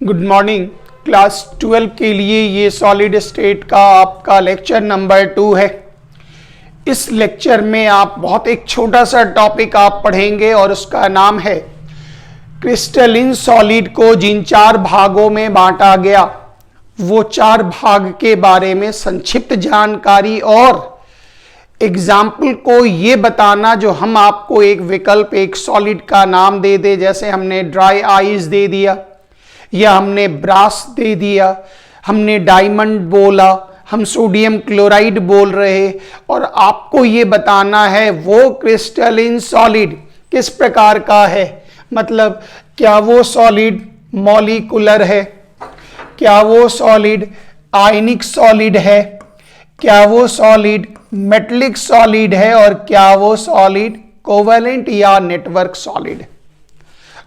Good morning. Class 12 के लिए ये सॉलिड स्टेट का आपका लेक्चर नंबर 2 है। इस लेक्चर में आप बहुत एक छोटा सा टॉपिक आप पढ़ेंगे और उसका नाम है क्रिस्टलिन सॉलिड को जिन 4 भागों में बांटा गया वो 4 भाग के बारे में संक्षिप्त जानकारी और एग्जाम्पल को ये बताना जो हम आपको एक विकल्प एक सॉलिड का नाम दे दे, जैसे हमने ड्राई आइस दे दिया या हमने ब्रास दे दिया, हमने डायमंड बोला, हम सोडियम क्लोराइड बोल रहे, और आपको ये बताना है वो क्रिस्टलिन सॉलिड किस प्रकार का है। मतलब क्या वो सॉलिड मॉलिक्यूलर है, क्या वो सॉलिड आयनिक सॉलिड है, क्या वो सॉलिड मेटलिक सॉलिड है, और क्या वो सॉलिड कोवेलेंट या नेटवर्क सॉलिड है।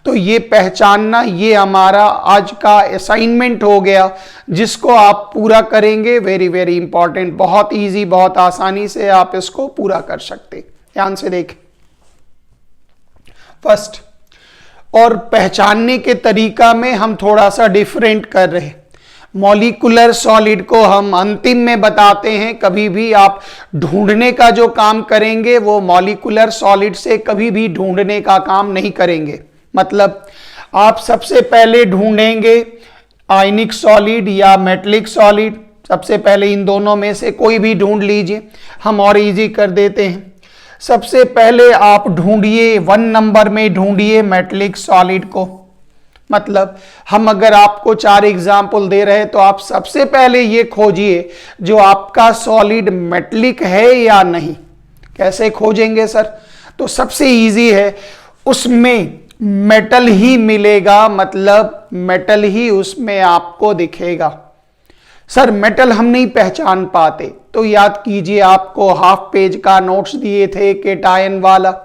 तो ये पहचानना ये हमारा आज का असाइनमेंट हो गया, जिसको आप पूरा करेंगे। वेरी वेरी इंपॉर्टेंट, बहुत इजी, बहुत आसानी से आप इसको पूरा कर सकते। ध्यान से देखें। फर्स्ट, और पहचानने के तरीका में हम थोड़ा सा डिफरेंट कर रहे हैं। मॉलिक्यूलर सॉलिड को हम अंतिम में बताते हैं। कभी भी आप ढूंढने का जो काम करेंगे वो मॉलिक्यूलर सॉलिड से कभी भी ढूंढने का काम नहीं करेंगे। मतलब आप सबसे पहले ढूंढेंगे आयनिक सॉलिड या मेटलिक सॉलिड। सबसे पहले इन दोनों में से कोई भी ढूंढ लीजिए, हम और इजी कर देते हैं। सबसे पहले आप ढूंढिए 1 नंबर में ढूंढिए मेटलिक सॉलिड को। मतलब हम अगर आपको 4 एग्जाम्पल दे रहे हैं तो आप सबसे पहले ये खोजिए जो आपका सॉलिड मेटलिक है या नहीं। कैसे खोजेंगे सर? तो सबसे इजी है, उसमें मेटल ही मिलेगा, मतलब मेटल ही उसमें आपको दिखेगा। सर मेटल हम नहीं पहचान पाते, तो याद कीजिए आपको हाफ पेज का नोट्स दिए थे केटायन वाला।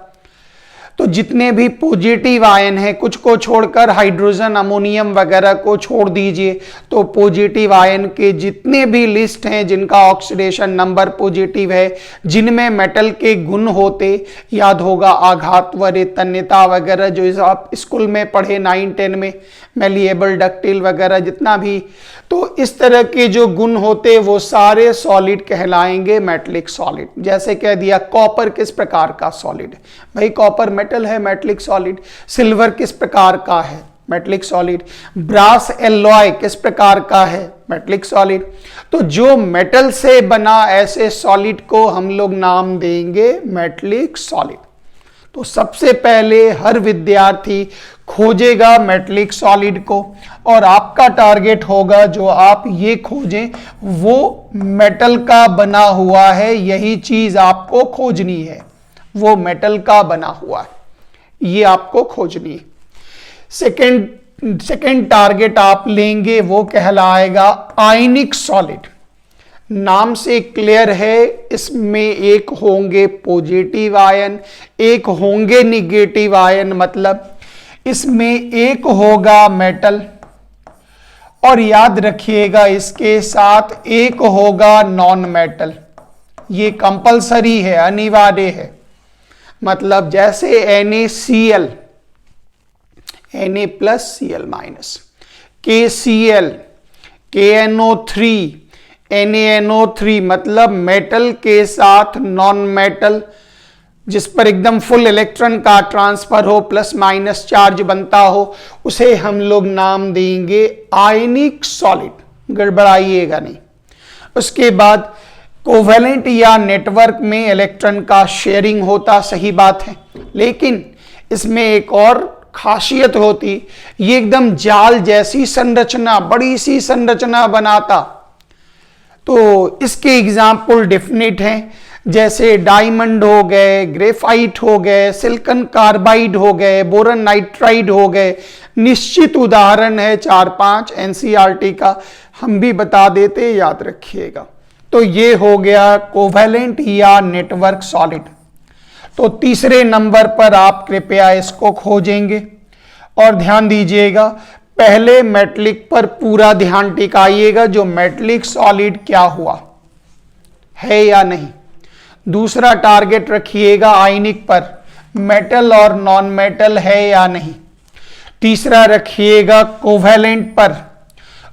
तो जितने भी पॉजिटिव आयन है, कुछ को छोड़कर हाइड्रोजन अमोनियम वगैरह को छोड़ दीजिए, तो पॉजिटिव आयन के जितने भी लिस्ट हैं जिनका ऑक्सीडेशन नंबर पॉजिटिव है, जिनमें मेटल के गुण होते, याद होगा आघातवर, तन्यता वगैरह जो आप स्कूल में पढ़े 9-10 में, मैलिएबल, डक्टिल वगैरह जितना भी, तो इस तरह के जो गुण होते वो सारे सॉलिड कहलाएंगे मेटलिक सॉलिड। जैसे कह दिया कॉपर किस प्रकार का सॉलिड है, भाई कॉपर मेटल है, मेटलिक सॉलिड। सिल्वर किस प्रकार का है, मेटलिक सॉलिड। ब्रास एलॉय किस प्रकार का है, मेटलिक सॉलिड। तो जो मेटल से बना ऐसे सॉलिड को हम लोग नाम देंगे मेटलिक सॉलिड। तो सबसे पहले हर विद्यार्थी खोजेगा मेटलिक सॉलिड को, और आपका टारगेट होगा जो आप ये खोजें वो मेटल का बना हुआ है, यही चीज आपको खोजनी है, वो मेटल का बना हुआ है, ये आपको खोजनी है। सेकंड टारगेट आप लेंगे वो कहलाएगा आयनिक सॉलिड। नाम से क्लियर है, इसमें एक होंगे पॉजिटिव आयन, एक होंगे निगेटिव आयन। मतलब इसमें एक होगा मेटल, और याद रखिएगा इसके साथ एक होगा नॉन मेटल। ये कंपलसरी है, अनिवार्य है। मतलब जैसे NaCl, Na+Cl-, KCl, KNO3, NaNO3, मतलब मेटल के साथ नॉन मेटल जिस पर एकदम फुल इलेक्ट्रॉन का ट्रांसफर हो, प्लस माइनस चार्ज बनता हो, उसे हम लोग नाम देंगे आयनिक सॉलिड। गड़बड़ाइएगा नहीं। उसके बाद कोवेलेंट या नेटवर्क में इलेक्ट्रॉन का शेयरिंग होता, सही बात है, लेकिन इसमें एक और खासियत होती, ये एकदम जाल जैसी संरचना, बड़ी सी संरचना बनाता। तो इसके एग्जाम्पल डेफिनेट हैं, जैसे डायमंड हो गए, ग्रेफाइट हो गए, सिलिकॉन कार्बाइड हो गए, बोरन नाइट्राइड हो गए। निश्चित उदाहरण है 4-5 NCERT का, हम भी बता देते, याद रखिएगा। तो ये हो गया कोवेलेंट या नेटवर्क सॉलिड। तो तीसरे नंबर पर आप कृपया इसको खोजेंगे, और ध्यान दीजिएगा पहले मेटलिक पर पूरा ध्यान टिकाइएगा, जो मेटलिक सॉलिड क्या हुआ है या नहीं। दूसरा टारगेट रखिएगा आयनिक पर, मेटल और नॉन मेटल है या नहीं। तीसरा रखिएगा कोवेलेंट पर।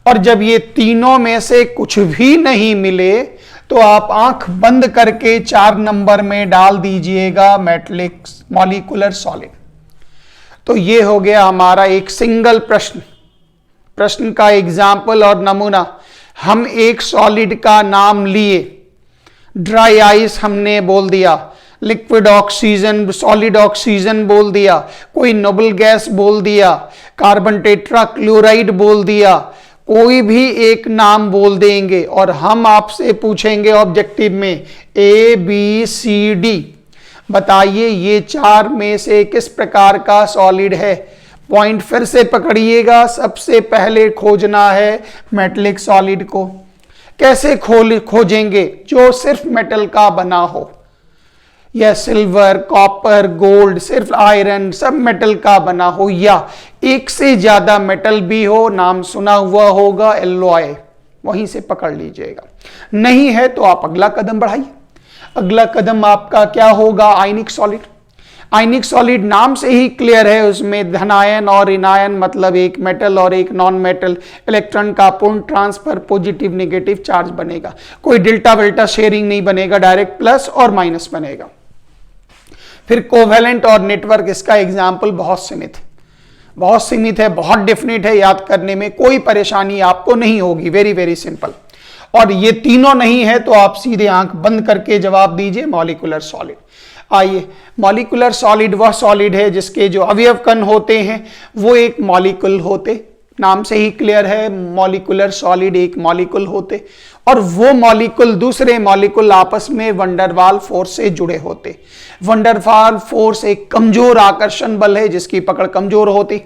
और जब ये तीनों में से कुछ भी नहीं मिले तो आप आंख बंद करके 4 नंबर में डाल दीजिएगा मेटलिक मॉलिक्यूलर सॉलिड। तो ये हो गया हमारा एक सिंगल प्रश्न का एग्जाम्पल और नमूना। हम एक सॉलिड का नाम लिए, ड्राई आइस हमने बोल दिया, लिक्विड ऑक्सीजन, सॉलिड ऑक्सीजन बोल दिया, कोई नोबल गैस बोल दिया, कार्बन टेट्रा क्लोराइड बोल दिया, कोई भी एक नाम बोल देंगे और हम आपसे पूछेंगे ऑब्जेक्टिव में A B C D, बताइए ये 4 में से किस प्रकार का सॉलिड है। पॉइंट फिर से पकड़िएगा, सबसे पहले खोजना है मेटलिक सॉलिड को। कैसे खोजेंगे? जो सिर्फ मेटल का बना हो, या सिल्वर, कॉपर, गोल्ड, सिर्फ आयरन, सब मेटल का बना हो, या एक से ज्यादा मेटल भी हो, नाम सुना हुआ होगा एलॉय, वहीं से पकड़ लीजिएगा। नहीं है तो आप अगला कदम बढ़ाइए। अगला कदम आपका क्या होगा? आयनिक सॉलिड। आयनिक सॉलिड नाम से ही क्लियर है, उसमें धनायन और ऋणायन, मतलब एक मेटल और एक नॉन मेटल, इलेक्ट्रॉन का पूर्ण ट्रांसफर, पॉजिटिव नेगेटिव चार्ज बनेगा, कोई डेल्टा वेल्टा शेयरिंग नहीं बनेगा, डायरेक्ट प्लस और माइनस बनेगा। फिर कोवेलेंट और नेटवर्क, इसका एग्जाम्पल बहुत सीमित है, बहुत डेफिनेट है, याद करने में कोई परेशानी आपको नहीं होगी, वेरी वेरी सिंपल। और ये तीनों नहीं है तो आप सीधे आंख बंद करके जवाब दीजिए मॉलिक्यूलर सॉलिड। आइए, मॉलिक्यूलर सॉलिड वह सॉलिड है जिसके जो अवयव कण होते हैं वो एक मॉलिक्यूल होते, नाम से ही क्लियर है, मॉलिक्यूलर सॉलिड एक मॉलिक्यूल होते, और वो मॉलिक्यूल दूसरे मॉलिक्यूल आपस में वंडरवाल फोर्स से जुड़े होते। वंडरवाल फोर्स एक कमजोर आकर्षण बल है जिसकी पकड़ कमजोर होती,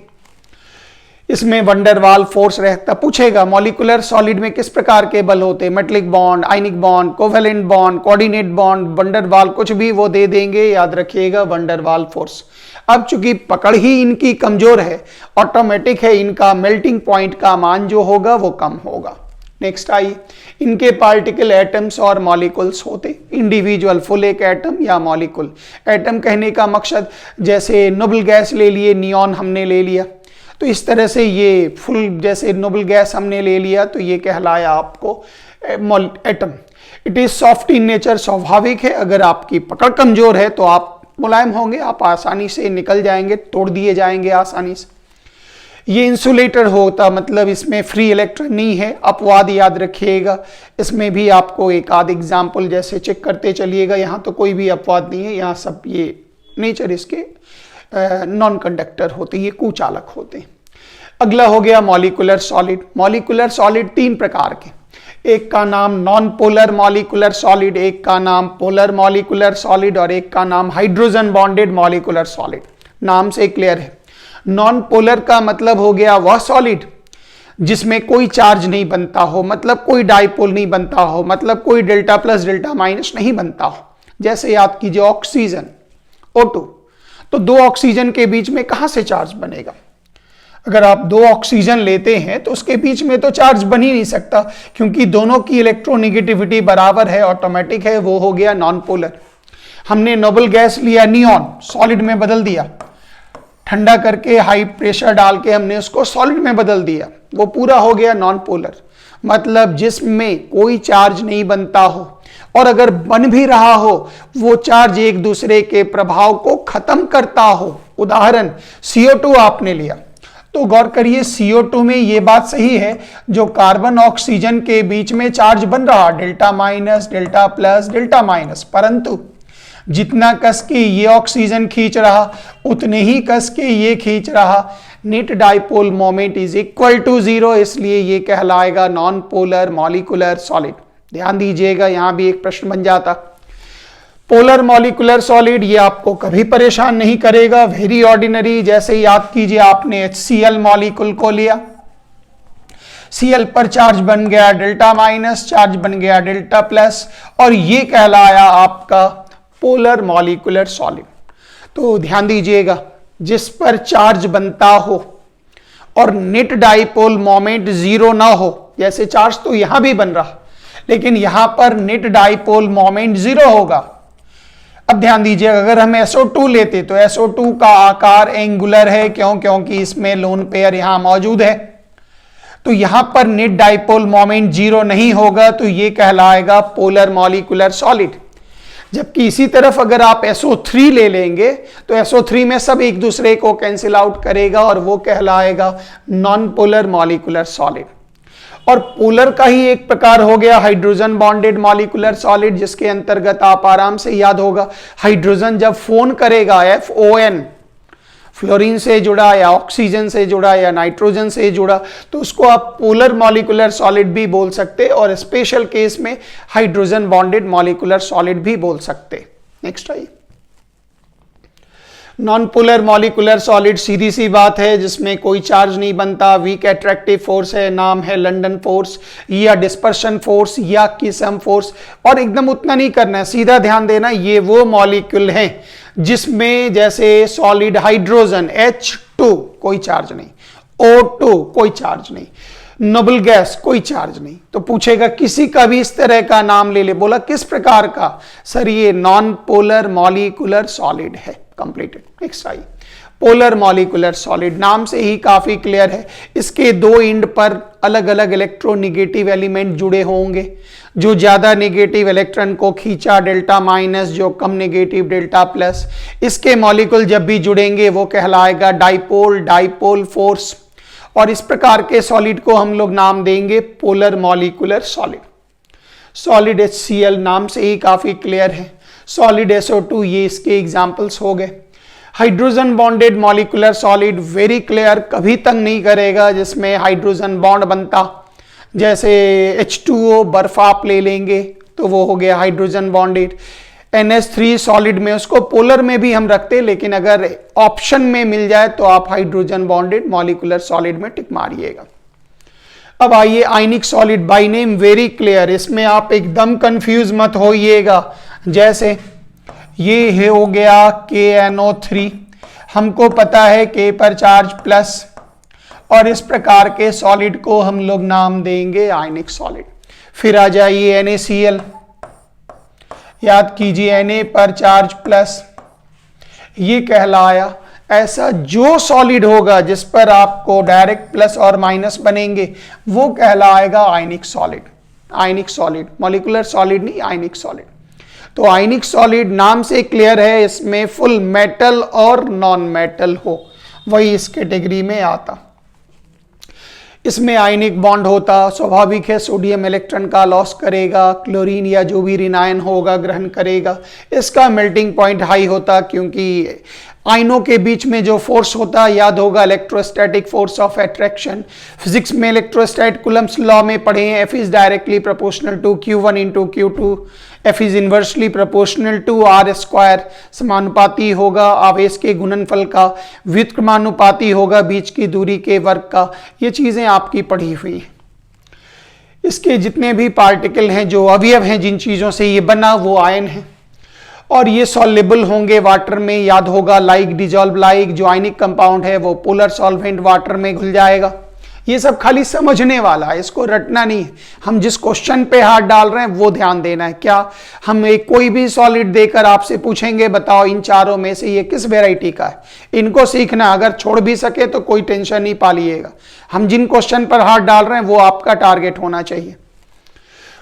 इसमें वंडरवाल फोर्स रहता। पूछेगा मॉलिक्यूलर सॉलिड में किस प्रकार के बल होते? Metallic bond, ionic bond, covalent bond, coordinate bond, van der Waals, कुछ भी वो दे देंगे, याद रखिएगा वंडरवाल फोर्स। अब चूंकि पकड़ ही इनकी कमजोर है, ऑटोमेटिक है, इनका मेल्टिंग पॉइंट का मान जो होगा वो कम होगा। नेक्स्ट आइए, इनके पार्टिकल एटम्स और मॉलिक्यूल्स होते, इंडिविजुअल फुल एक एटम या मॉलिक्यूल। एटम कहने का मकसद, जैसे नोबल गैस ले लिए, नियॉन हमने ले लिया, तो इस तरह से ये फुल, जैसे नोबल गैस हमने ले लिया तो ये कहलाया आपको atom. It is soft in nature, स्वाभाविक है, अगर आपकी पकड़ कमजोर है तो आप मुलायम होंगे, आप आसानी से निकल जाएंगे, तोड़ दिए जाएंगे आसानी से। ये इंसुलेटर होता, मतलब इसमें फ्री इलेक्ट्रॉन नहीं है, अपवाद याद रखिएगा। इसमें भी आपको एक आध एग्जाम्पल जैसे चेक करते चलिएगा, यहाँ तो कोई भी अपवाद नहीं है, यहाँ सब ये नेचर इसके नॉन कंडक्टर होते, ये कुचालक होते हैं। अगला हो गया मॉलिक्यूलर सॉलिड। मॉलिक्यूलर सॉलिड 3 प्रकार के, एक का नाम नॉन पोलर मॉलिक्यूलर सॉलिड, एक का नाम पोलर मॉलिक्यूलर सॉलिड, और एक का नाम हाइड्रोजन बॉन्डेड मॉलिक्यूलर सॉलिड। नाम से क्लियर है। नॉन पोलर का मतलब हो गया वह सॉलिड जिसमें कोई चार्ज नहीं बनता हो, मतलब कोई डाइपोल नहीं बनता हो, मतलब कोई डेल्टा प्लस डेल्टा माइनस नहीं बनता हो। जैसे याद कीजिए ऑक्सीजन, O2, तो 2 ऑक्सीजन के बीच में कहां से चार्ज बनेगा? अगर आप 2 ऑक्सीजन लेते हैं तो उसके बीच में तो चार्ज बन ही नहीं सकता, क्योंकि दोनों की इलेक्ट्रोनेगेटिविटी बराबर है, ऑटोमेटिक है, वो हो गया नॉन पोलर। हमने नोबल गैस लिया, नियॉन, सॉलिड में बदल दिया, ठंडा करके हाई प्रेशर डाल के हमने उसको सॉलिड में बदल दिया, वो पूरा हो गया नॉन पोलर। मतलब जिसमें कोई चार्ज नहीं बनता हो, और अगर बन भी रहा हो वो चार्ज एक दूसरे के प्रभाव को खत्म करता हो। उदाहरण CO2 आपने लिया, तो गौर करिए CO2 में ये बात सही है, जो कार्बन ऑक्सीजन के बीच में चार्ज बन रहा, delta minus, delta plus, delta minus, परंतु जितना कस के ये ऑक्सीजन खींच रहा उतने ही कस के ये खींच रहा, net dipole moment is equal to 0, इसलिए ये कहलाएगा नॉन पोलर मॉलिक्यूलर सॉलिड। ध्यान दीजिएगा, यहां भी एक प्रश्न बन जाता। पोलर मॉलिक्यूलर सॉलिड ये आपको कभी परेशान नहीं करेगा, वेरी ऑर्डिनरी। जैसे याद कीजिए आपने HCl मॉलिक्यूल को लिया, Cl पर चार्ज बन गया डेल्टा माइनस, चार्ज बन गया डेल्टा प्लस, और ये कहलाया आपका पोलर मॉलिक्यूलर सॉलिड। तो ध्यान दीजिएगा, जिस पर चार्ज बनता हो और नेट डाइपोल मोमेंट 0 ना हो, जैसे चार्ज तो यहां भी बन रहा लेकिन यहां पर नेट डाइपोल मोमेंट 0 होगा, अब ध्यान दीजिए, अगर हम SO2 लेते तो SO2 का आकार एंगुलर है, क्योंकि इसमें लोन पेयर यहां मौजूद है, तो यहां पर नेट डाइपोल मोमेंट 0 नहीं होगा, तो ये कहलाएगा पोलर मॉलिक्यूलर सॉलिड। जबकि इसी तरफ अगर आप SO3 ले लेंगे तो SO3 में सब एक दूसरे को कैंसिल आउट करेगा और वो कहलाएगा नॉन पोलर मॉलिक्यूलर सॉलिड। और पोलर का ही एक प्रकार हो गया हाइड्रोजन बॉन्डेड मॉलिक्यूलर सॉलिड, जिसके अंतर्गत आप आराम से याद होगा, हाइड्रोजन जब फोन करेगा FON, फ्लोरीन से जुड़ा या ऑक्सीजन से जुड़ा या नाइट्रोजन से जुड़ा, तो उसको आप पोलर मॉलिक्यूलर सॉलिड भी बोल सकते, और स्पेशल केस में हाइड्रोजन बॉन्डेड मॉलिक्यूलर सॉलिड भी बोल सकते। नेक्स्ट आइए, नॉन पोलर मॉलिक्यूलर सॉलिड सीधी सी बात है, जिसमें कोई चार्ज नहीं बनता, वीक एट्रैक्टिव फोर्स है, नाम है लंडन फोर्स या डिस्पर्शन फोर्स या किसम फोर्स, और एकदम उतना नहीं करना है, सीधा ध्यान देना, ये वो मॉलिक्यूल हैं जिसमें जैसे सॉलिड हाइड्रोजन H2 कोई चार्ज नहीं, O2 कोई चार्ज नहीं, नोबल गैस कोई चार्ज नहीं। तो पूछेगा किसी का भी इस तरह का नाम ले ले, बोला किस प्रकार का, सर ये नॉन पोलर मॉलिक्यूलर सॉलिड है। Completed. Next I, polar molecular solid, नाम से ही काफी क्लियर है, इसके दो एंड पर अलग अलग इलेक्ट्रोनिगेटिव एलिमेंट जुड़े होंगे, जो ज्यादा नेगेटिव इलेक्ट्रॉन को खींचा डेल्टा माइनस, जो कम नेगेटिव डेल्टा प्लस। इसके मॉलिक्यूल जब भी जुड़ेंगे वो कहलाएगा डाइपोल, डाइपोल फोर्स, और इस प्रकार के सॉलिड को हम लोग नाम देंगे polar molecular solid. Solid HCl नाम से ही काफी क्लियर है, सॉलिड SO2 ये इसके एग्जांपल्स हो गए। Hydrogen bonded molecular solid very clear, कभी तंग नहीं करेगा, जिसमें हाइड्रोजन बॉन्ड बनता, जैसे H2O बर्फ आप ले लेंगे तो वो हो गया हाइड्रोजन बॉन्डेड। NH3 सॉलिड में, उसको पोलर में भी हम रखते, लेकिन अगर ऑप्शन में मिल जाए तो आप हाइड्रोजन बॉन्डेड मॉलिक्यूलर सॉलिड में टिक मारिएगा। अब आइए आयनिक solid, by name very clear, इसमें आप एकदम कंफ्यूज मत होइएगा। जैसे ये हो गया KNO3, हमको पता है K पर चार्ज प्लस, और इस प्रकार के सॉलिड को हम लोग नाम देंगे आयनिक सॉलिड। फिर आ जाइए NaCl, याद कीजिए Na पर चार्ज प्लस, ये कहलाया। ऐसा जो सॉलिड होगा जिस पर आपको डायरेक्ट प्लस और माइनस बनेंगे वो कहलाएगा आयनिक सॉलिड। आयनिक सॉलिड, मॉलिक्यूलर सॉलिड नहीं, आयनिक सॉलिड। तो आयनिक सॉलिड नाम से क्लियर है, इसमें फुल मेटल और नॉन मेटल हो, वही इस कैटेगरी में आता। इसमें आयनिक बॉन्ड होता, स्वाभाविक है सोडियम इलेक्ट्रॉन का लॉस करेगा, क्लोरीन या जो भी ऋणायन होगा ग्रहण करेगा। इसका मेल्टिंग पॉइंट हाई होता, क्योंकि आयनों के बीच में जो फोर्स होता, याद होगा electrostatic force of attraction, physics में इलेक्ट्रोस्टैट कुलम्स लॉ में पढ़े हैं, F is directly proportional to Q1 into Q2, F is inversely proportional to R square, समानुपाती होगा आवेश के गुणनफल का, व्युत्क्रमानुपाती होगा बीच की दूरी के वर्ग का। ये चीजें आपकी पढ़ी हुई हैं। इसके जितने भी पार्टिकल हैं, जो अवयव हैं जिन चीजों से ये बना, वो आयन है, और ये सॉल्युबल होंगे वाटर में, याद होगा लाइक डिजॉल्व लाइक, जो आयनिक कंपाउंड है वो पोलर सॉल्वेंट वाटर में घुल जाएगा। ये सब खाली समझने वाला है, इसको रटना नहीं है। हम जिस क्वेश्चन पे हाथ डाल रहे हैं वो ध्यान देना है। क्या हम एक कोई भी सॉलिड देकर आपसे पूछेंगे बताओ इन चारों में से ये किस वैरायटी का है, इनको सीखना। अगर छोड़ भी सके तो कोई टेंशन नहीं पालिएगा, हम जिन क्वेश्चन पर हाथ डाल रहे हैं वो आपका टारगेट होना चाहिए।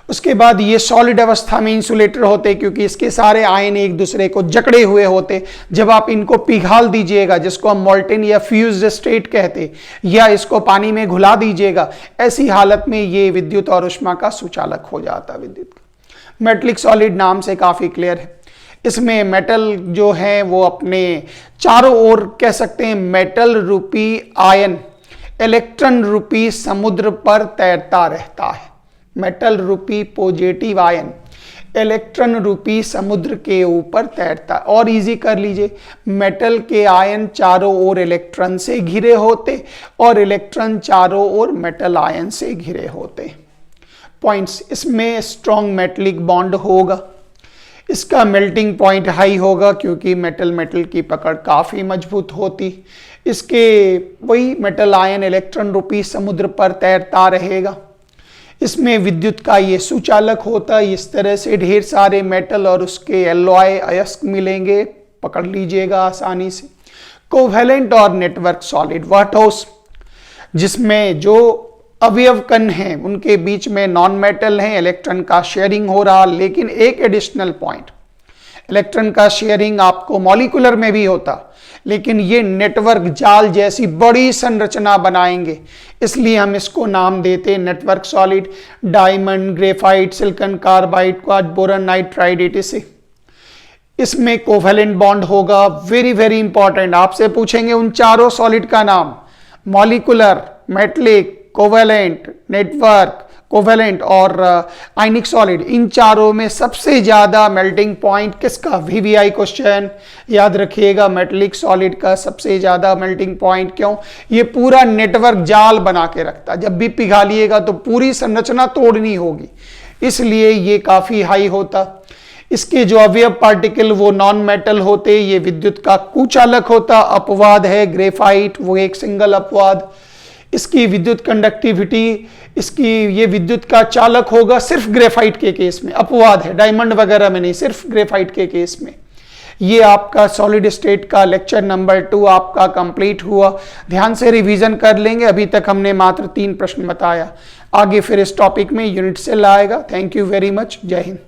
उसके बाद ये सॉलिड अवस्था में इंसुलेटर होते, क्योंकि इसके सारे आयन एक दूसरे को जकड़े हुए होते। जब आप इनको पिघाल दीजिएगा, जिसको हम मोल्टेन या फ्यूज्ड स्टेट कहते, या इसको पानी में घुला दीजिएगा, ऐसी हालत में ये विद्युत और ऊष्मा का सुचालक हो जाता। विद्युत का मेटलिक सॉलिड नाम से काफी क्लियर है, इसमें मेटल जो है वो अपने चारों ओर कह सकते हैं मेटल रूपी आयन इलेक्ट्रॉन रूपी समुद्र पर तैरता रहता है। मेटल रूपी पॉजिटिव आयन इलेक्ट्रॉन रूपी समुद्र के ऊपर तैरता। और इजी कर लीजिए, मेटल के आयन चारों ओर इलेक्ट्रॉन से घिरे होते और इलेक्ट्रॉन चारों ओर मेटल आयन से घिरे होते। पॉइंट्स, इसमें स्ट्रॉन्ग मेटलिक बॉन्ड होगा, इसका मेल्टिंग पॉइंट हाई होगा क्योंकि मेटल मेटल की पकड़ काफी मजबूत होती। इसके वही मेटल आयन इलेक्ट्रॉन रूपी समुद्र पर तैरता रहेगा। इसमें विद्युत का ये सुचालक होता है। इस तरह से ढेर सारे मेटल और उसके एलॉय अयस्क मिलेंगे, पकड़ लीजिएगा आसानी से। कोवेलेंट और नेटवर्क सॉलिड वह ठोस जिसमें जो अवयव कण हैं उनके बीच में नॉन मेटल हैं, इलेक्ट्रॉन का शेयरिंग हो रहा। लेकिन एक एडिशनल पॉइंट, इलेक्ट्रॉन का शेयरिंग आपको मॉलिक्यूलर में भी होता, लेकिन ये नेटवर्क जाल जैसी बड़ी संरचना बनाएंगे, इसलिए हम इसको नाम देते हैं network solid. Diamond, graphite, silicon carbide, quartz, boron, nitride, etc। इसमें कोवेलेंट बॉन्ड होगा। वेरी वेरी इंपॉर्टेंट, आपसे पूछेंगे उन चारों सॉलिड का नाम, molecular, metallic, covalent, network, covalent और आयनिक सॉलिड। इन चारों में सबसे ज्यादा मेल्टिंग पॉइंट किसका? वीवीआई क्वेश्चन याद रखिएगा, मेटलिक सॉलिड का सबसे ज्यादा मेल्टिंग पॉइंट। क्यों? ये पूरा नेटवर्क जाल बना के रखता, जब भी पिघालिएगा तो पूरी संरचना तोड़नी होगी, इसलिए ये काफी हाई होता। इसके जो अवयव पार्टिकल वो नॉन मेटल होते, ये विद्युत का कुचालक होता। अपवाद है ग्रेफाइट, वो एक सिंगल अपवाद। इसकी विद्युत कंडक्टिविटी, इसकी ये विद्युत का चालक होगा सिर्फ ग्रेफाइट के केस में, अपवाद है, डायमंड वगैरह में नहीं, सिर्फ ग्रेफाइट के केस में। ये आपका सॉलिड स्टेट का लेक्चर नंबर 2 आपका कंप्लीट हुआ। ध्यान से रिवीजन कर लेंगे, अभी तक हमने मात्र 3 प्रश्न बताया। आगे फिर इस टॉपिक में यूनिट सेल आएगा। थैंक यू वेरी मच, जय हिंद।